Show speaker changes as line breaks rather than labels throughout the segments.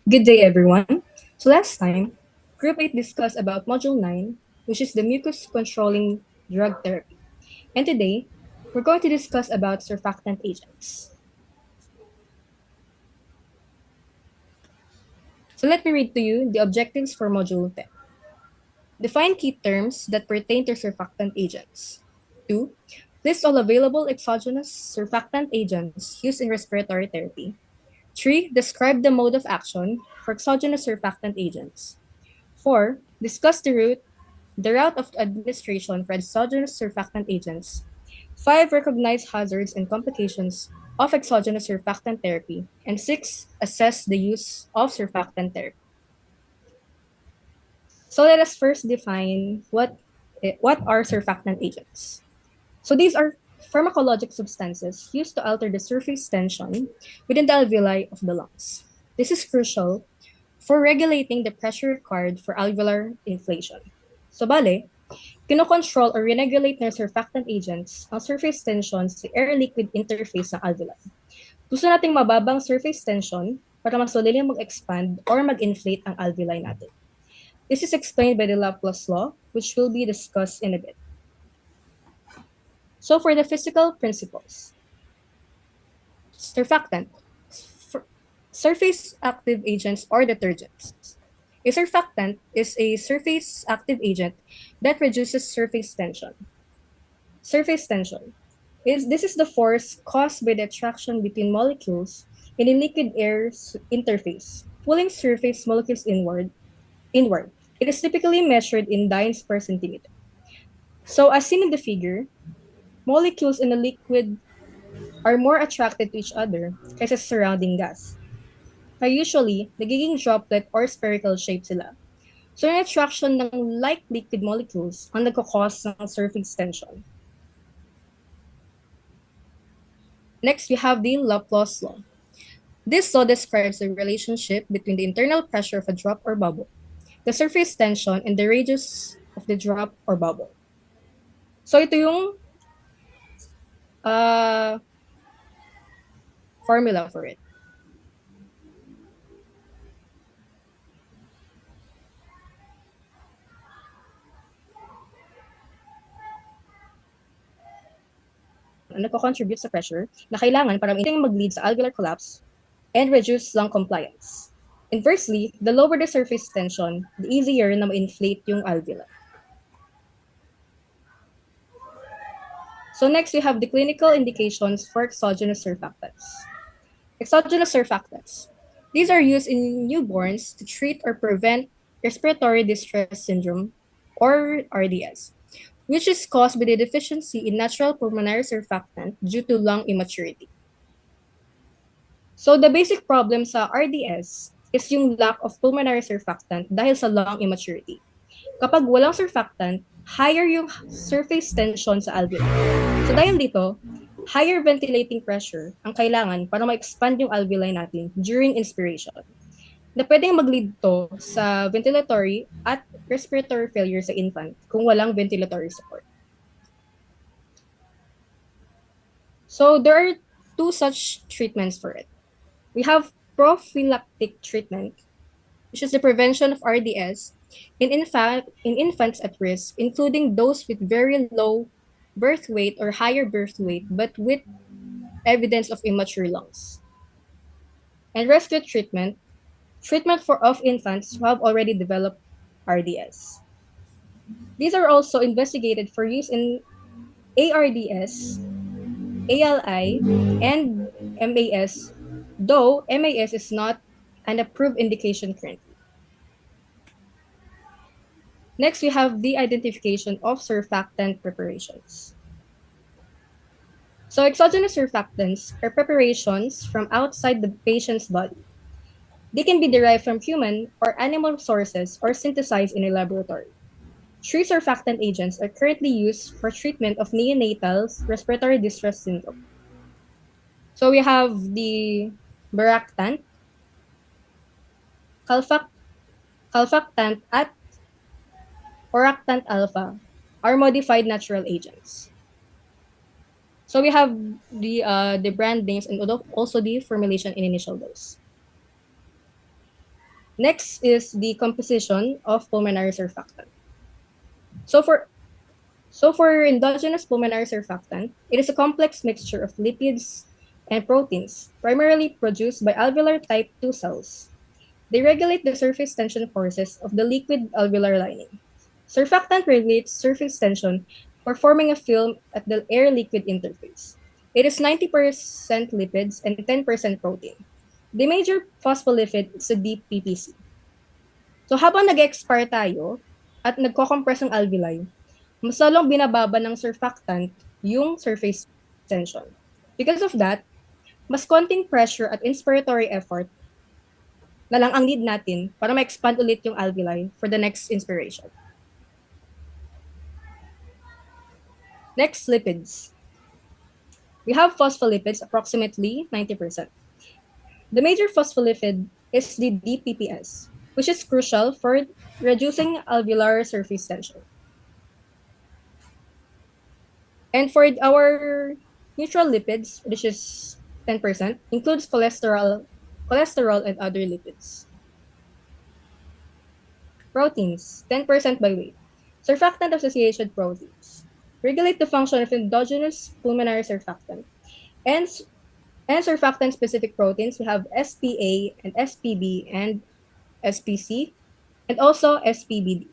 Good day, everyone. So last time, Group 8 discussed about Module 9, which is the mucus controlling drug therapy. And today, we're going to discuss about surfactant agents. So let me read to you the objectives for Module 10. Define key terms that pertain to surfactant agents. 2. List all available exogenous surfactant agents used in respiratory therapy. 3. Describe the mode of action for exogenous surfactant agents. 4. Discuss the route of administration for exogenous surfactant agents. 5. Recognize hazards and complications of exogenous surfactant therapy. And 6. Assess the use of surfactant therapy. So let us first define what are surfactant agents. So these are pharmacologic substances used to alter the surface tension within the alveoli of the lungs. This is crucial for regulating the pressure required for alveolar inflation. So bale, kinokontrol or reregulate ng surfactant agents ang surface tension sa air-liquid interface ng alveoli. Gusto nating mababang surface tension para mas madaling mag-expand or mag-inflate ang alveoli natin. This is explained by the Laplace law, which will be discussed in a bit. So for the physical principles, surfactant, surface active agents or detergents. A surfactant is a surface active agent that reduces surface tension. Surface tension. This is the force caused by the attraction between molecules in a liquid air interface, pulling surface molecules inward. It is typically measured in dynes per centimeter. So as seen in the figure, molecules in a liquid are more attracted to each other kaysa sa surrounding gas. Kaya usually, nagiging droplet or spherical shape sila. So yung attraction ng light liquid molecules ang nagkakause ng surface tension. Next, we have the Laplace law. This law describes the relationship between the internal pressure of a drop or bubble, the surface tension, and the radius of the drop or bubble. So ito yung formula for it. Nagko-contribute sa pressure na kailangan para mag-lead sa alveolar collapse and reduce lung compliance. Inversely, the lower the surface tension, the easier na ma-inflate yung alveoli. So next, we have the clinical indications for exogenous surfactants. Exogenous surfactants. These are used in newborns to treat or prevent respiratory distress syndrome, or RDS, which is caused by the deficiency in natural pulmonary surfactant due to lung immaturity. So the basic problem sa RDS is yung lack of pulmonary surfactant dahil sa lung immaturity. Kapag walang surfactant, higher yung surface tension sa alveoli. So dahil dito, higher ventilating pressure ang kailangan para ma-expand yung alveoli natin during inspiration, na pwedeng mag-lead to sa ventilatory at respiratory failure sa infant kung walang ventilatory support. So there are two such treatments for it. We have prophylactic treatment, which is the prevention of RDS in infants at risk, including those with very low birth weight or higher birth weight, but with evidence of immature lungs. And rescue treatment of infants who have already developed RDS. These are also investigated for use in ARDS, ALI, and MAS, though MAS is not an approved indication currently. Next, we have the identification of surfactant preparations. So exogenous surfactants are preparations from outside the patient's body. They can be derived from human or animal sources or synthesized in a laboratory. 3 surfactant agents are currently used for treatment of neonatal respiratory distress syndrome. So we have the Baractant, Calfactant, at Oractant alpha are modified natural agents. So we have the brand names and also the formulation in initial dose. Next is the composition of pulmonary surfactant. So for So for endogenous pulmonary surfactant, it is a complex mixture of lipids and proteins, primarily produced by alveolar type 2 cells. They regulate the surface tension forces of the liquid alveolar lining. Surfactant regulates surface tension for forming a film at the air-liquid interface. It is 90% lipids and 10% protein. The major phospholipid is the DPPC. So habang nag-expire tayo at nagko-compress ng alveoli, mas lalong binababa ng surfactant yung surface tension. Because of that, mas konting pressure at inspiratory effort na lang ang need natin para ma-expand ulit yung alveoli for the next inspiration. Next, lipids. We have phospholipids, approximately 90%. The major phospholipid is the DPPS, which is crucial for reducing alveolar surface tension. And for our neutral lipids, which is 10%, includes cholesterol and other lipids. Proteins, 10% by weight. Surfactant associated proteins regulate the function of endogenous pulmonary surfactant. And, and surfactant specific proteins, we have SPA and SPB and SPC, and also SPD.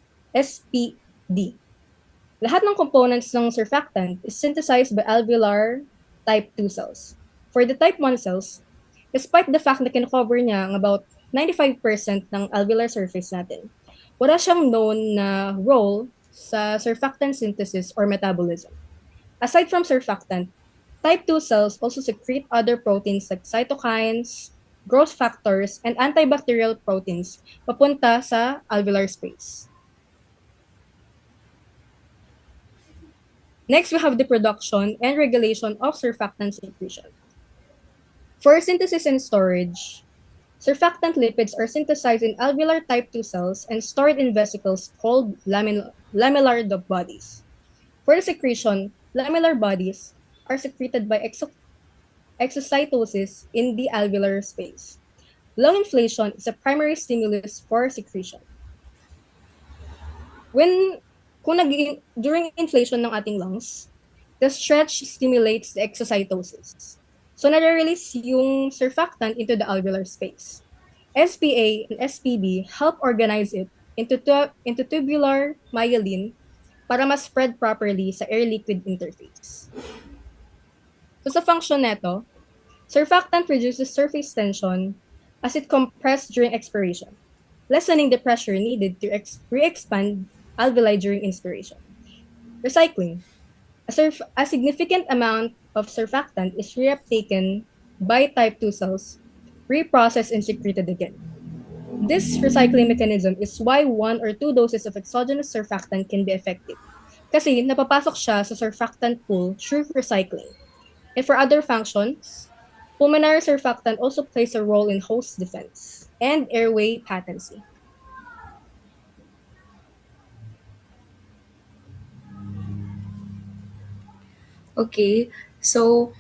Lahat ng components ng surfactant is synthesized by alveolar type 2 cells. For the type 1 cells, despite the fact na kinocover niya ang about 95% ng alveolar surface natin, wala siyang known na role sa surfactant synthesis or metabolism. Aside from surfactant, type 2 cells also secrete other proteins like cytokines, growth factors, and antibacterial proteins papunta sa alveolar space. Next, we have the production and regulation of surfactant secretion. For synthesis and storage, surfactant lipids are synthesized in alveolar type 2 cells and stored in vesicles called lamellar bodies. For the secretion, lamellar bodies are secreted by exocytosis in the alveolar space. Lung inflation is a primary stimulus for secretion. When during inflation ng ating lungs, the stretch stimulates the exocytosis. So nare-release yung surfactant into the alveolar space. SPA and SPB help organize it into tubular myelin para ma-spread properly sa air-liquid interface. So sa function neto, surfactant reduces surface tension as it compressed during expiration, lessening the pressure needed to re-expand alveoli during inspiration. Recycling. A significant amount of surfactant is reuptaken by type 2 cells, reprocessed and secreted again. This recycling mechanism is why 1 or 2 doses of exogenous surfactant can be effective. Kasi napapasok siya sa surfactant pool through recycling. And for other functions, pulmonary surfactant also plays a role in host defense and airway patency.
Okay, so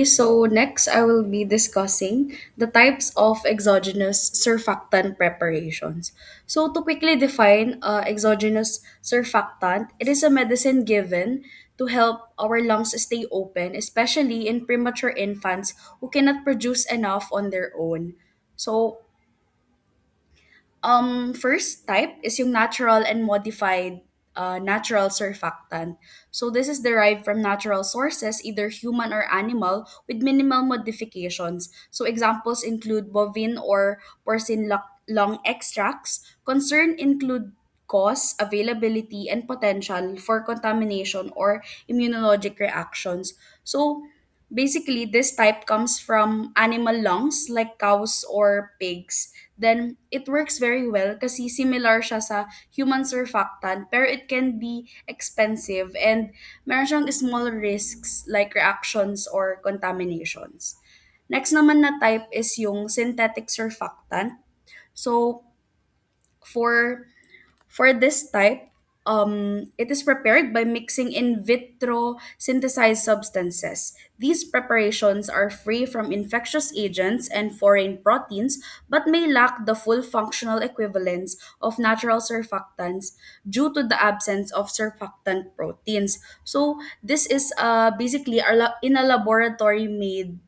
so next I will be discussing the types of exogenous surfactant preparations. So to quickly define exogenous surfactant, it is a medicine given to help our lungs stay open, especially in premature infants who cannot produce enough on their own. So first type is yung natural and modified natural surfactant. So this is derived from natural sources, either human or animal, with minimal modifications. So examples include bovine or porcine lung extracts. Concern include cost, availability, and potential for contamination or immunologic reactions. So basically, this type comes from animal lungs like cows or pigs. Then it works very well kasi similar siya sa human surfactant pero it can be expensive and meron siyang small risks like reactions or contaminations. Next naman na type is yung synthetic surfactant. So for this type, it is prepared by mixing in vitro synthesized substances. These preparations are free from infectious agents and foreign proteins, but may lack the full functional equivalence of natural surfactants due to the absence of surfactant proteins. So this is basically in a laboratory made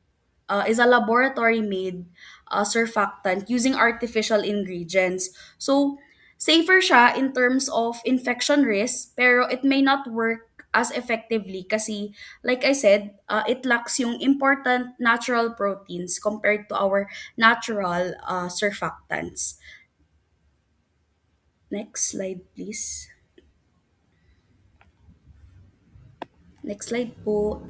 is a laboratory made surfactant using artificial ingredients. So, safer siya in terms of infection risk, pero it may not work as effectively kasi, like I said, it lacks yung important natural proteins compared to our natural surfactants. Next slide, please. Next slide po.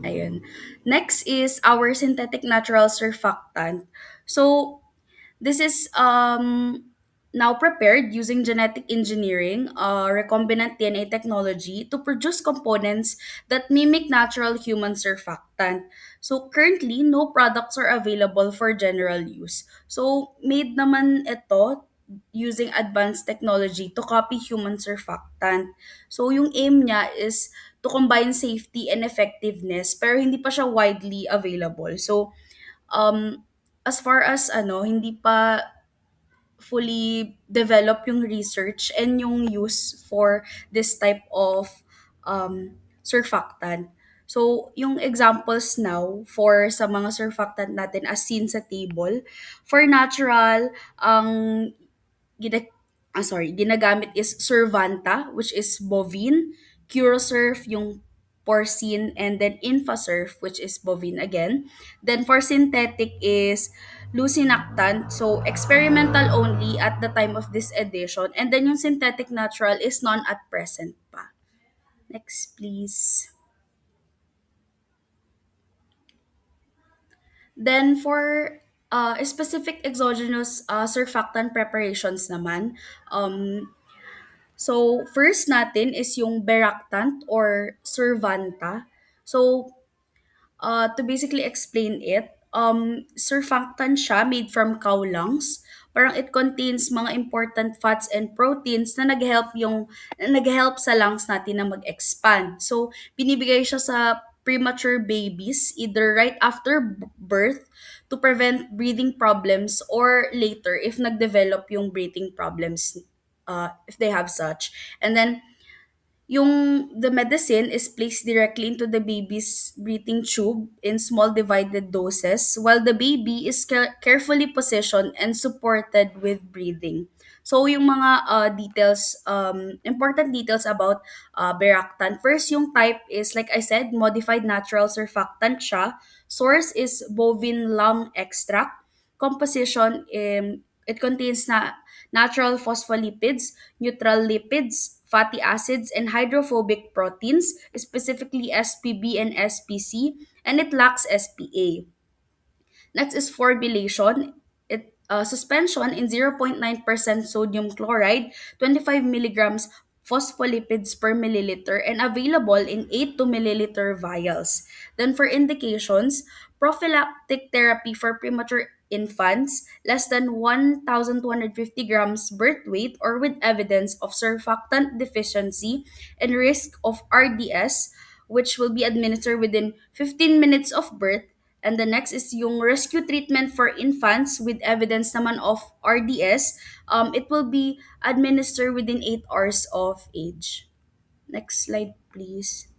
Ayun. Next is our synthetic natural surfactant. So, this is now prepared using genetic engineering, recombinant DNA technology to produce components that mimic natural human surfactant. So currently, no products are available for general use. So made naman ito using advanced technology to copy human surfactant. So yung aim niya is to combine safety and effectiveness pero hindi pa siya widely available. So as far as hindi pa fully develop yung research and yung use for this type of surfactant. So, yung examples now for sa mga surfactant natin as seen sa table, for natural, ang gina- ginagamit is Survanta, which is bovine, Curosurf, yung porcine, and then Infasurf, which is bovine again. Then for synthetic is Lusinactant, so experimental only at the time of this edition. And then yung synthetic natural is none at present pa. Next, please. Then for specific exogenous surfactant preparations naman, um, so, first natin is yung Beractant or Survanta. So, to basically explain it, surfactant siya made from cow lungs. Parang it contains mga important fats and proteins na nag-help sa lungs natin na mag-expand. So, binibigay siya sa premature babies either right after birth to prevent breathing problems or later if nag-develop yung breathing problems if they have such. And then the medicine is placed directly into the baby's breathing tube in small divided doses while the baby is carefully positioned and supported with breathing. So yung mga important details about Beractan. First, yung type is, like I said, modified natural surfactant siya. Source is bovine lung extract. Composition, it contains natural phospholipids, neutral lipids, fatty acids, and hydrophobic proteins, specifically SPB and SPC, and it lacks SPA. Next is formulation. Suspension in 0.9% sodium chloride, 25 milligrams phospholipids per milliliter, and available in 8 to milliliter vials. Then for indications, prophylactic therapy for premature infants less than 1,250 grams birth weight or with evidence of surfactant deficiency and risk of RDS, which will be administered within 15 minutes of birth. And the next is yung rescue treatment for infants with evidence naman of RDS. It will be administered within 8 hours of age. Next slide, please.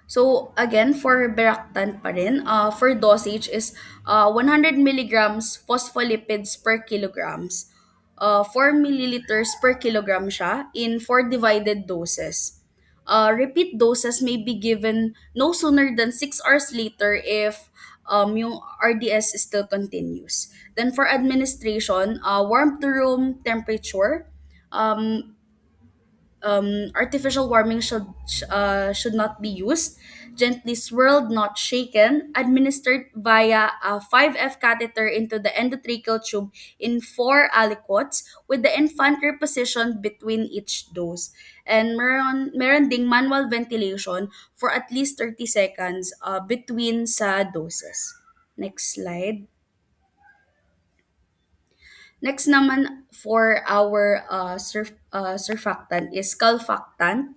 So again, for Beractan pa rin, for dosage is 100 milligrams phospholipids per kilograms. 4 milliliters per kilogram siya in 4 divided doses. Repeat doses may be given no sooner than 6 hours later if yung RDS still continues. Then for administration, warm to room temperature, um, artificial warming should not be used. Gently swirled, not shaken. Administered via a 5F catheter into the endotracheal tube in 4 aliquots with the infant repositioned between each dose. And meron ding manual ventilation for at least 30 seconds between sa doses. Next slide. Next naman for our surfactant is calfactant,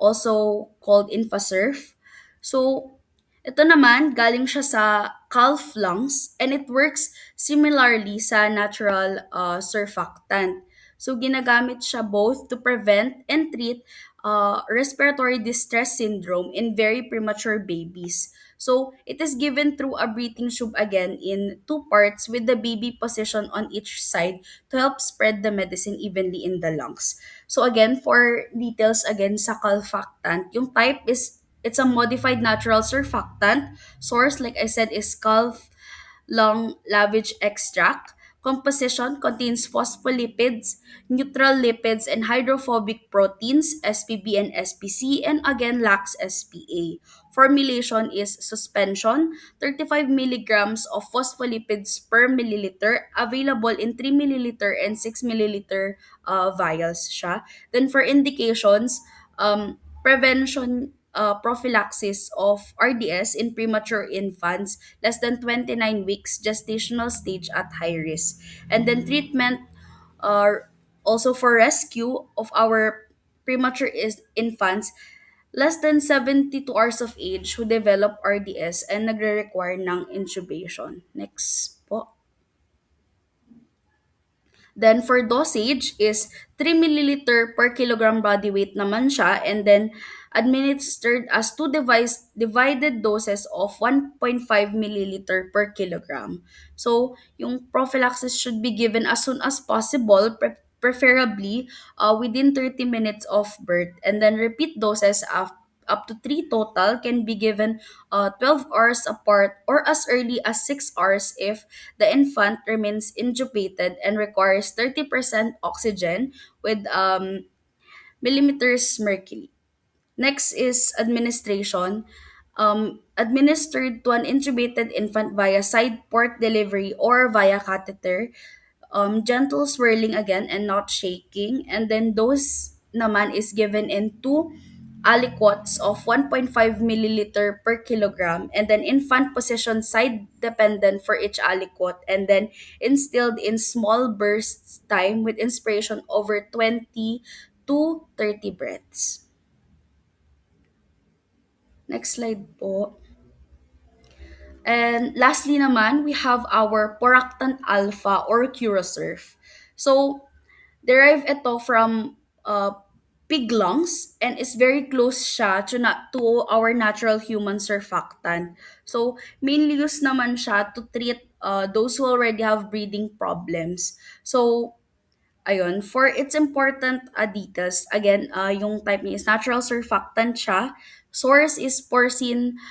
also called Infasurf. So, ito naman, galing siya sa calf lungs and it works similarly sa natural surfactant. So, ginagamit siya both to prevent and treat respiratory distress syndrome in very premature babies. So, it is given through a breathing tube again in two parts with the baby positioned on each side to help spread the medicine evenly in the lungs. So again, for details again sa calfactant, yung type is it's a modified natural surfactant. Source, like I said, is calf long lavage extract. Composition contains phospholipids, neutral lipids, and hydrophobic proteins, SPB and SPC, and again lacks SPA. Formulation is suspension, 35 milligrams of phospholipids per milliliter, available in 3 milliliter and 6 milliliter vials siya. Then for indications, prevention prophylaxis of RDS in premature infants less than 29 weeks gestational stage at high risk. And then treatment also for rescue of our premature infants less than 72 hours of age who develop RDS and nagre-require ng intubation. Next po. Then for dosage is 3 milliliter per kilogram body weight naman siya and then administered as two divided doses of 1.5 milliliter per kilogram. So, yung prophylaxis should be given as soon as possible, preferably within 30 minutes of birth, and then repeat doses up to 3 total can be given 12 hours apart or as early as 6 hours if the infant remains intubated and requires 30% oxygen with millimeters mercury. Next is administration. Administered to an intubated infant via side port delivery or via catheter. Gentle swirling again and not shaking. And then dose naman is given in two aliquots of 1.5 milliliter per kilogram and then infant position side dependent for each aliquot and then instilled in small bursts time with inspiration over 20 to 30 breaths. Next slide po. And lastly naman, we have our Poractant Alpha or Curasurf. So, derived ito from pig lungs and is very close siya to our natural human surfactant. So, mainly used naman siya to treat those who already have breathing problems. So, ayun, for its important details, again, yung type niya is natural surfactant siya. Source is porcine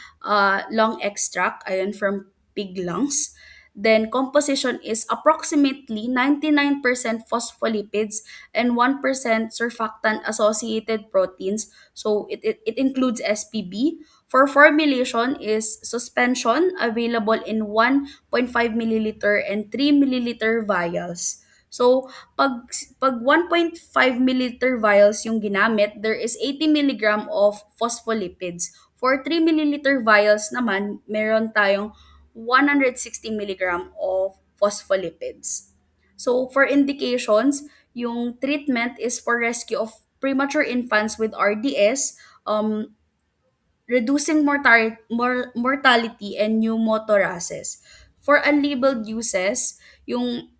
lung extract, ayun, from pig lungs. Then composition is approximately 99% phospholipids and 1% surfactant associated proteins. So it includes SPB. For formulation is suspension available in 1.5 milliliter and 3 milliliter vials. So, pag 1.5 milliliter vials yung ginamit, there is 80 milligram of phospholipids. For 3 milliliter vials naman, meron tayong 160 milligram of phospholipids. So, for indications, yung treatment is for rescue of premature infants with RDS, reducing mortality and pneumothoraces. For unlabeled uses, yung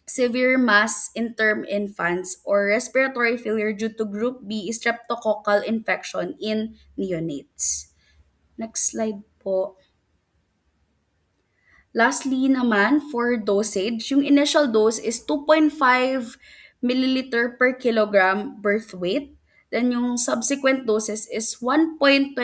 severe mass in term infants or respiratory failure due to group B streptococcal infection in neonates. Next slide po. Lastly naman, for dosage, yung initial dose is 2.5 milliliter per kilogram birth weight. Then yung subsequent doses is 1.25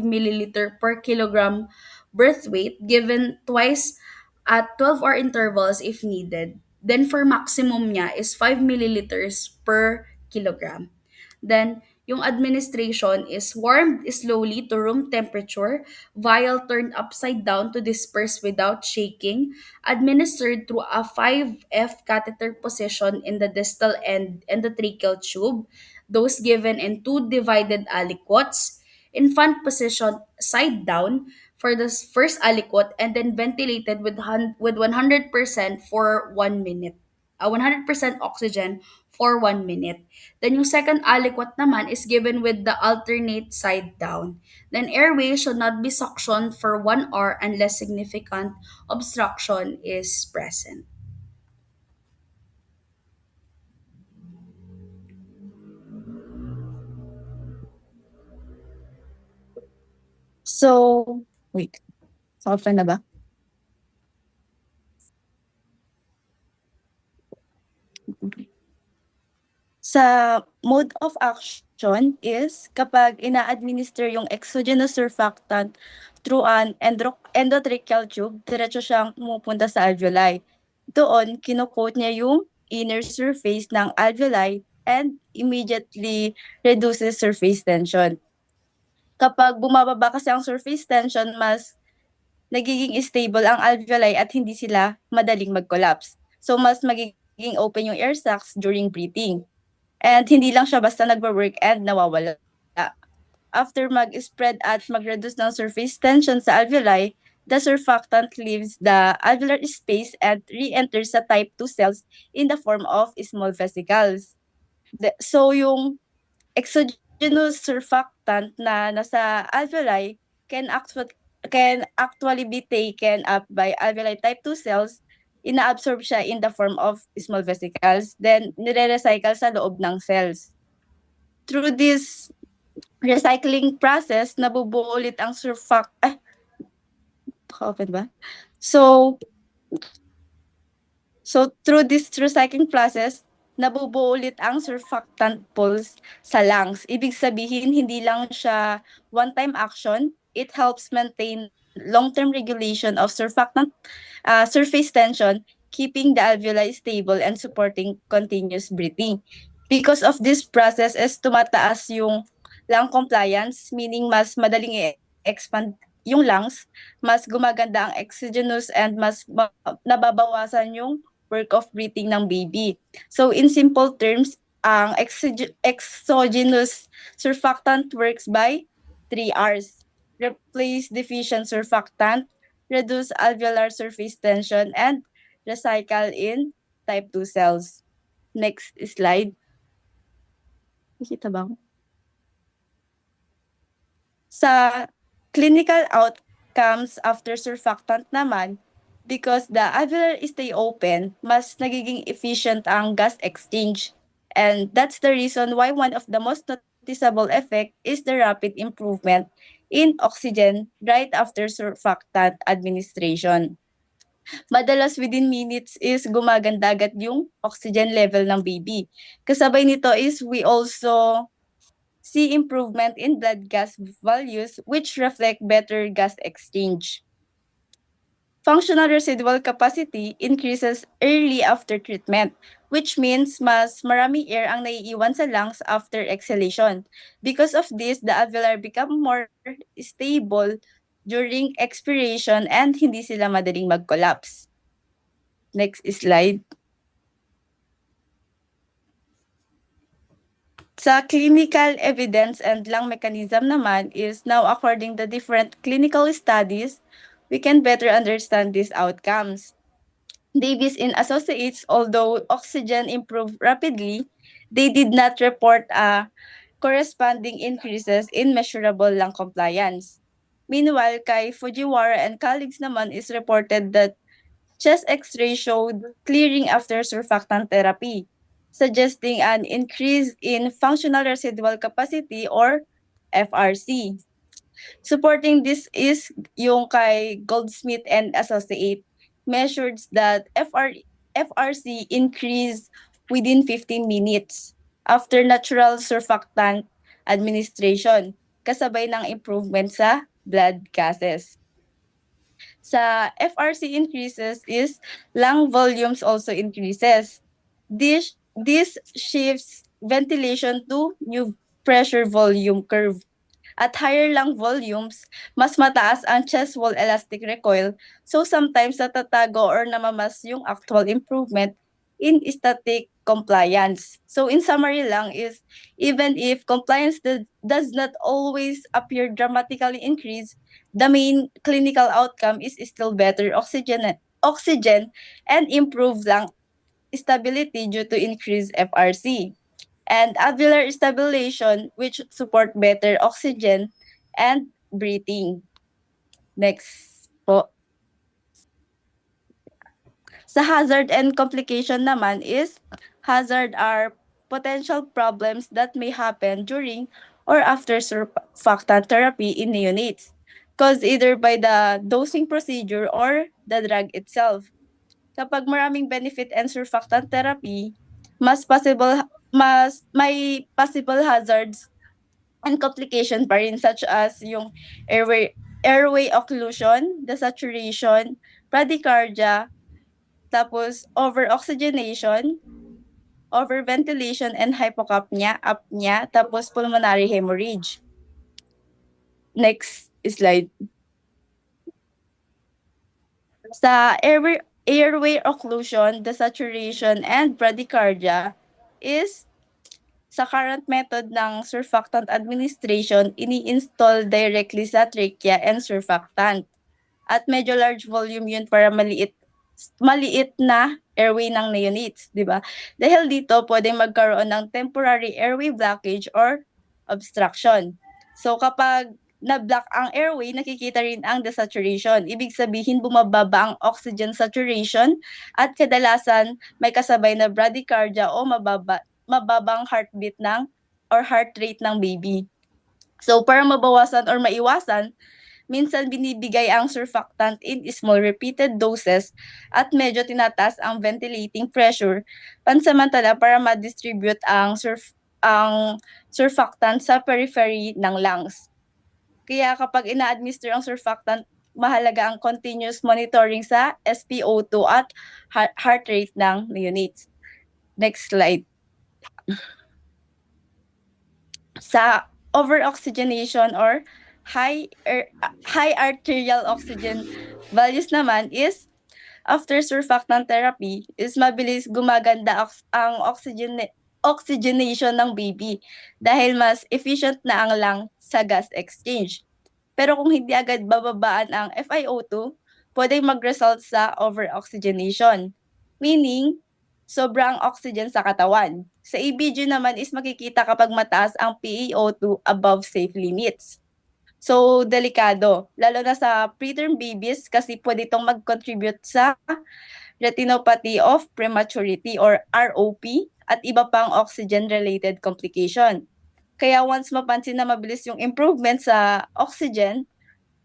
milliliter per kilogram birth weight given twice at 12-hour intervals if needed. Then for maximum niya is 5 milliliters per kilogram. Then, yung administration is warmed slowly to room temperature, vial turned upside down to disperse without shaking, administered through a 5F catheter position in the distal end endotracheal tube, those given in two divided aliquots, infant position side down, for the first aliquot and then ventilated with 100% for 1 minute. 100% oxygen for 1 minute. Then yung second aliquot naman is given with the alternate side down. Then airway should not be suctioned for 1 hour unless significant obstruction is present.
So, wait. Open na ba? Sa mode of action is kapag ina-administer yung exogenous surfactant through an endotracheal tube, diretso siyang pumupunta sa alveoli. Doon, kino-coat niya yung inner surface ng alveoli and immediately reduces surface tension. Kapag bumababa kasi ang surface tension, mas nagiging stable ang alveoli at hindi sila madaling mag-collapse. So, mas magiging open yung air sacs during breathing. And hindi lang siya basta nagwo-work and nawawala. After mag-spread at mag-reduce ng surface tension sa alveoli, the surfactant leaves the alveolar space and re-enters sa type 2 cells in the form of small vesicles. So yung exogenous surfactant na nasa alveoli can actually be taken up by alveoli type 2 cells. Ina-absorb siya in the form of small vesicles, then nire-recycle sa loob ng cells. Through this recycling process, nabubuo ulit ang open ba? So through this recycling process, nabubuo ulit ang surfactant pools sa lungs. Ibig sabihin, hindi lang siya one-time action. It helps maintain long-term regulation of surfactant surface tension, keeping the alveoli stable and supporting continuous breathing. Because of this process is tumataas yung lung compliance, meaning mas madaling i-expand yung lungs, mas gumaganda ang exogenous and mas nababawasan yung work of breathing ng baby. So in simple terms, ang exogenous surfactant works by 3 R's. Replace deficient surfactant, reduce alveolar surface tension, and recycle in type 2 cells. Next slide. Nakita ba ako? Sa clinical outcomes after surfactant naman, because the alveoli stay open, mas nagiging efficient ang gas exchange. And that's the reason why one of the most noticeable effect is the rapid improvement in oxygen right after surfactant administration. Madalas within minutes is gumaganda agad yung oxygen level ng baby. Kasabay nito is we also see improvement in blood gas values which reflect better gas exchange. Functional residual capacity increases early after treatment, which means mas marami air ang naiiwan sa lungs after exhalation. Because of this, the alveoli become more stable during expiration and hindi sila madaling mag-collapse. Next slide. Sa clinical evidence and lung mechanism naman is now according to different clinical studies, we can better understand these outcomes. Davis and Associates, although oxygen improved rapidly, they did not report corresponding increases in measurable lung compliance. Meanwhile, kay Fujiwara and colleagues naman is reported that chest X-ray showed clearing after surfactant therapy, suggesting an increase in functional residual capacity or FRC. Supporting this is yung kay Goldsmith and Associate measured that FRC increased within 15 minutes after natural surfactant administration, kasabay ng improvement sa blood gases. Sa FRC increases is lung volumes also increases. This shifts ventilation to new pressure volume curve. At higher lung volumes, mas mataas ang chest wall elastic recoil, so sometimes natatago or namamas yung actual improvement in static compliance. So in summary lang is, even if compliance does not always appear dramatically increase, the main clinical outcome is still better oxygen and improve lung stability due to increased FRC and alveolar stabilization, which support better oxygen and breathing. Next po. Sa hazard and complication naman is, hazard are potential problems that may happen during or after surfactant therapy in neonates, caused either by the dosing procedure or the drug itself. Kapag maraming benefit and surfactant therapy, mas may possible hazards and complication pa rin, such as yung airway occlusion, desaturation, bradycardia, tapos over-oxygenation, over-ventilation and hypocapnia, apnea, tapos pulmonary hemorrhage. Next slide. Sa airway occlusion, desaturation, and bradycardia is, sa current method ng surfactant administration, ini-install directly sa trachea and surfactant. At medyo large volume yun para maliit na airway ng neonates, di ba? Dahil dito, pwedeng magkaroon ng temporary airway blockage or obstruction. So kapag na-block ang airway, nakikita rin ang desaturation. Ibig sabihin, bumababa ang oxygen saturation at kadalasan may kasabay na bradycardia o mababang heartbeat or heart rate ng baby. So para mabawasan or maiwasan, minsan binibigay ang surfactant in small repeated doses at medyo tinataas ang ventilating pressure pansamantala para ma-distribute ang surfactant sa periphery ng lungs. Kaya kapag ina-administer ang surfactant, mahalaga ang continuous monitoring sa SpO2 at heart rate ng neonates. Next slide. Sa over-oxygenation or high arterial oxygen values naman is, after surfactant therapy is mabilis gumaganda ang oxygenation ng baby dahil mas efficient na ang lung sa gas exchange. Pero kung hindi agad bababaan ang FiO2, pwedeng mag-result sa over-oxygenation, meaning sobrang oxygen sa katawan. Sa EBG naman is makikita kapag mataas ang PaO2 above safe limits. So, delikado, lalo na sa preterm babies kasi pwede itong mag-contribute sa retinopathy of prematurity or ROP at iba pang oxygen-related complication. Kaya once mapansin na mabilis yung improvement sa oxygen,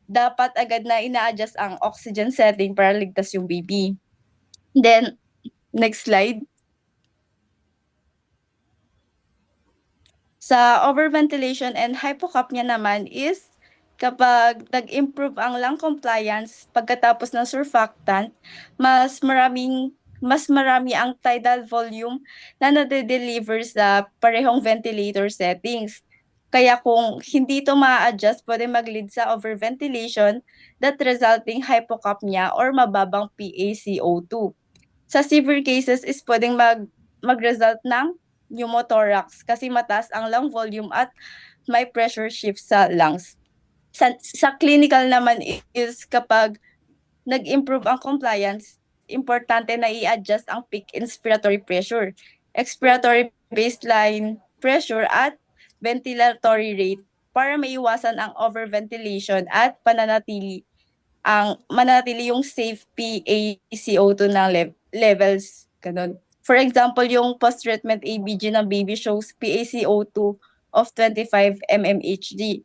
dapat agad na ina-adjust ang oxygen setting para ligtas yung baby. Then, next slide. Sa overventilation and hypocapnia naman is, kapag nag-improve ang lung compliance pagkatapos ng surfactant, mas marami ang tidal volume na nade-deliver sa parehong ventilator settings. Kaya kung hindi ito ma-adjust, pwede mag-lead sa overventilation that resulting hypocapnia or mababang PaCO2. Sa severe cases is pwedeng mag-result ng pneumothorax kasi mataas ang lung volume at may pressure shift sa lungs. Sa clinical naman is, kapag nag-improve ang compliance, importante na i-adjust ang peak inspiratory pressure, expiratory baseline pressure at ventilatory rate para maiwasan ang overventilation at mananatili yung safe PaCO2 ng levels. Ganun. For example, yung post-treatment ABG ng baby shows PaCO2 of 25 mmHg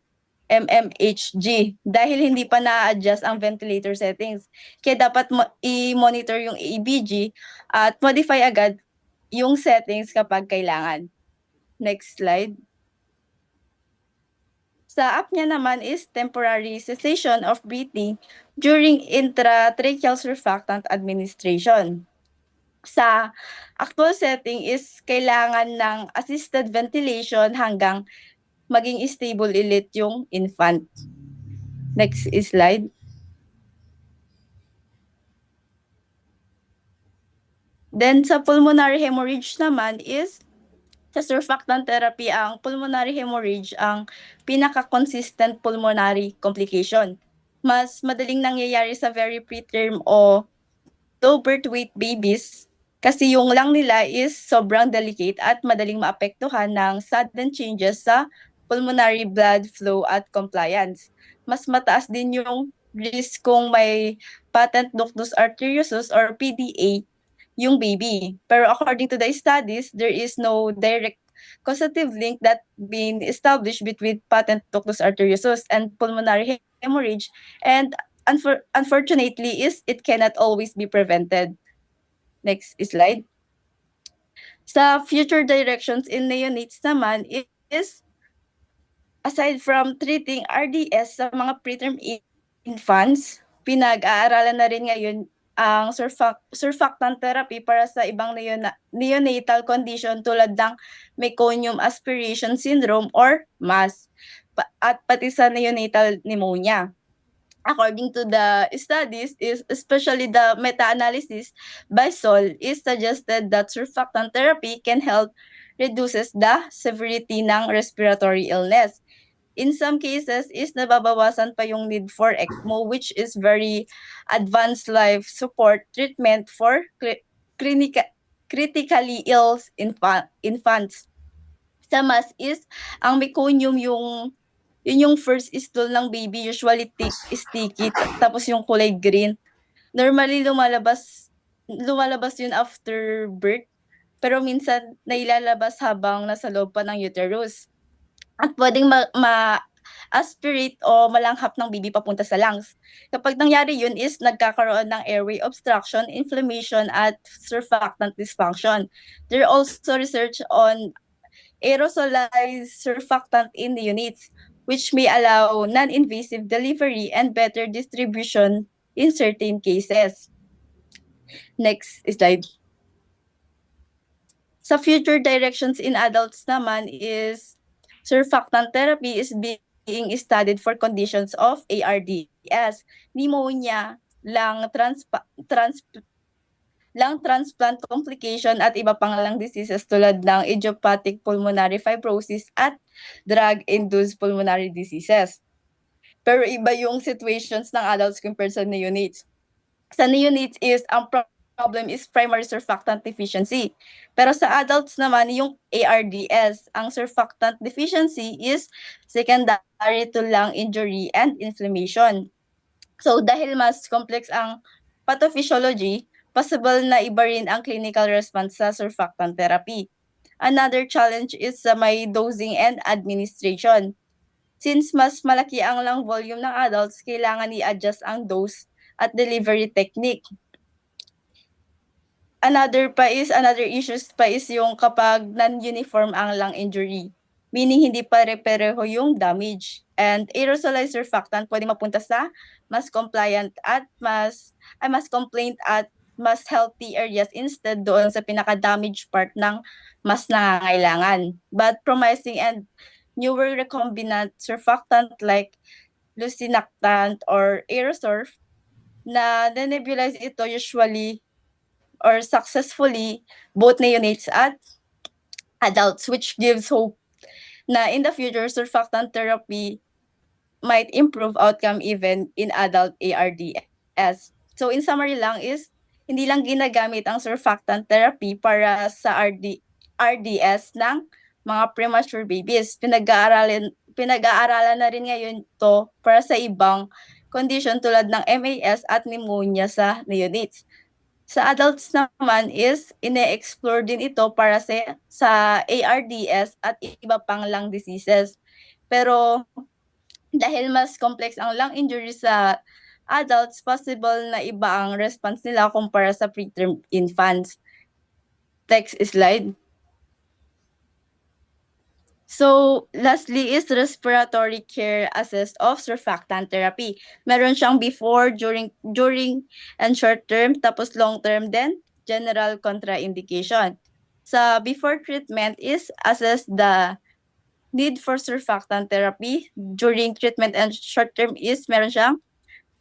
dahil hindi pa na-adjust ang ventilator settings. Kaya dapat i-monitor yung ABG at modify agad yung settings kapag kailangan. Next slide. Sa apnea naman is temporary cessation of breathing during intratracheal surfactant administration. Sa actual setting is kailangan ng assisted ventilation hanggang maging stable ulit yung infant. Next slide. Then sa pulmonary hemorrhage naman is sa surfactant therapy, ang pulmonary hemorrhage ang pinaka-consistent pulmonary complication. Mas madaling nangyayari sa very preterm o low birth weight babies kasi yung lung nila is sobrang delicate at madaling maapektuhan ng sudden changes sa pulmonary blood flow at compliance. Mas mataas din yung risk kung may patent ductus arteriosus or PDA yung baby. Pero according to the studies, there is no direct causative link that been established between patent ductus arteriosus and pulmonary hemorrhage, and unfortunately is it cannot always be prevented. Next slide. Sa future directions in neonates naman is aside from treating RDS sa mga preterm infants, pinag-aaralan na rin ngayon ang surfactant therapy para sa ibang neonatal condition tulad ng meconium aspiration syndrome or MAS at pati sa neonatal pneumonia. According to the studies, is especially the meta-analysis by Sol, is suggested that surfactant therapy can help reduces the severity ng respiratory illness. In some cases, is nababawasan pa yung need for ECMO, which is very advanced life support treatment for critically ill infants. Sa MAS is, ang meconium yun yung first stool ng baby, usually sticky, tapos yung kulay green. Normally, lumalabas yun after birth, pero minsan nailalabas habang nasa loob pa ng uterus. At pwedeng ma-aspirate o malanghap ng baby papunta sa lungs. Kapag nangyari yun is nagkakaroon ng airway obstruction, inflammation, at surfactant dysfunction. There are also research on aerosolized surfactant in the units, which may allow non-invasive delivery and better distribution in certain cases. Next slide. Sa future directions in adults naman is surfactant therapy is being studied for conditions of ARDS, pneumonia, lung transplant complication at iba pang lung diseases tulad ng idiopathic pulmonary fibrosis at drug-induced pulmonary diseases. Pero iba yung situations ng adults compared sa neonates. Sa neonates is, ang problem is primary surfactant deficiency. Pero sa adults naman, yung ARDS, ang surfactant deficiency is secondary to lung injury and inflammation. So dahil mas complex ang pathophysiology, possible na iba rin ang clinical response sa surfactant therapy. Another challenge is sa may dosing and administration. Since mas malaki ang lung volume ng adults, kailangan i-adjust ang dose at delivery technique. Another issues pa is yung kapag non-uniform ang lung injury, meaning hindi pare-pareho yung damage. And aerosolized surfactant pwede mapunta sa mas compliant at mas complaint at mas healthy areas instead doon sa pinaka-damaged part ng mas nangangailangan. But promising and newer recombinant surfactant like lusinactant or aerosurf na nebulize ito usually or successfully both neonates at adults, which gives hope na in the future surfactant therapy might improve outcome even in adult ARDS. So in summary lang is, hindi lang ginagamit ang surfactant therapy para sa RDS ng mga premature babies. Pinag-aaralan na rin ngayon to para sa ibang condition tulad ng MAS at pneumonia sa neonates. Sa adults naman is ine-explore din ito para sa ARDS at iba pang lung diseases. Pero dahil mas complex ang lung injury sa adults, possible na iba ang response nila kumpara sa preterm infants. Next slide. So, lastly is respiratory care assessed of surfactant therapy. Meron siyang before, during, and short term, tapos long term, then general contraindication. Sa before treatment is assess the need for surfactant therapy. During treatment and short term is meron siyang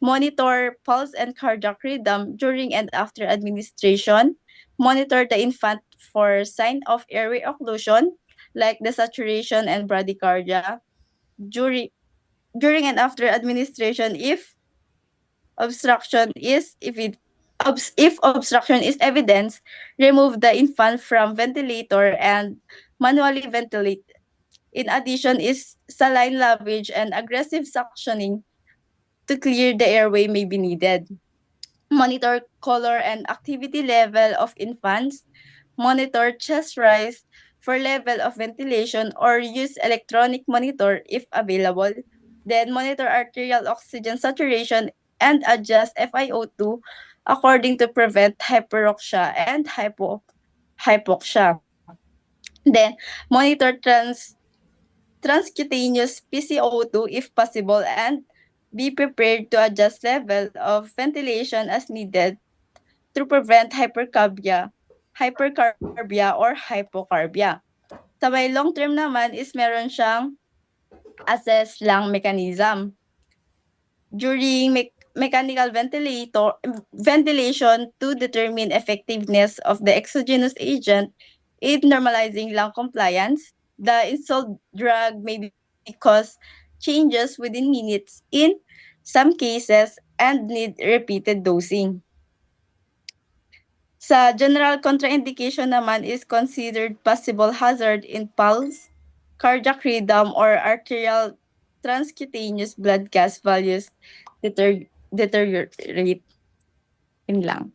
monitor pulse and cardiac rhythm during and after administration, Monitor the infant for sign of airway occlusion, like the saturation and bradycardia. During, during and after administration, obstruction is if it if obstruction is evidence, remove the infant from ventilator and manually ventilate. In addition, is saline lavage and aggressive suctioning to clear the airway may be needed. Monitor color and activity level of infants. Monitor chest rise for level of ventilation or use electronic monitor if available. Then monitor arterial oxygen saturation and adjust FiO2 according to prevent hyperoxia and hypoxia. Then monitor transcutaneous PCO2 if possible and be prepared to adjust level of ventilation as needed to prevent hypercarbia or hypocarbia. Sa may long term naman is meron siyang assess lang mechanism. During mechanical ventilation to determine effectiveness of the exogenous agent in normalizing lung compliance, the installed drug may cause changes within minutes in some cases and need repeated dosing. Sa general contraindication naman is considered possible hazard in pulse, cardiac rhythm, or arterial transcutaneous blood gas values deteriorate. Yun lang.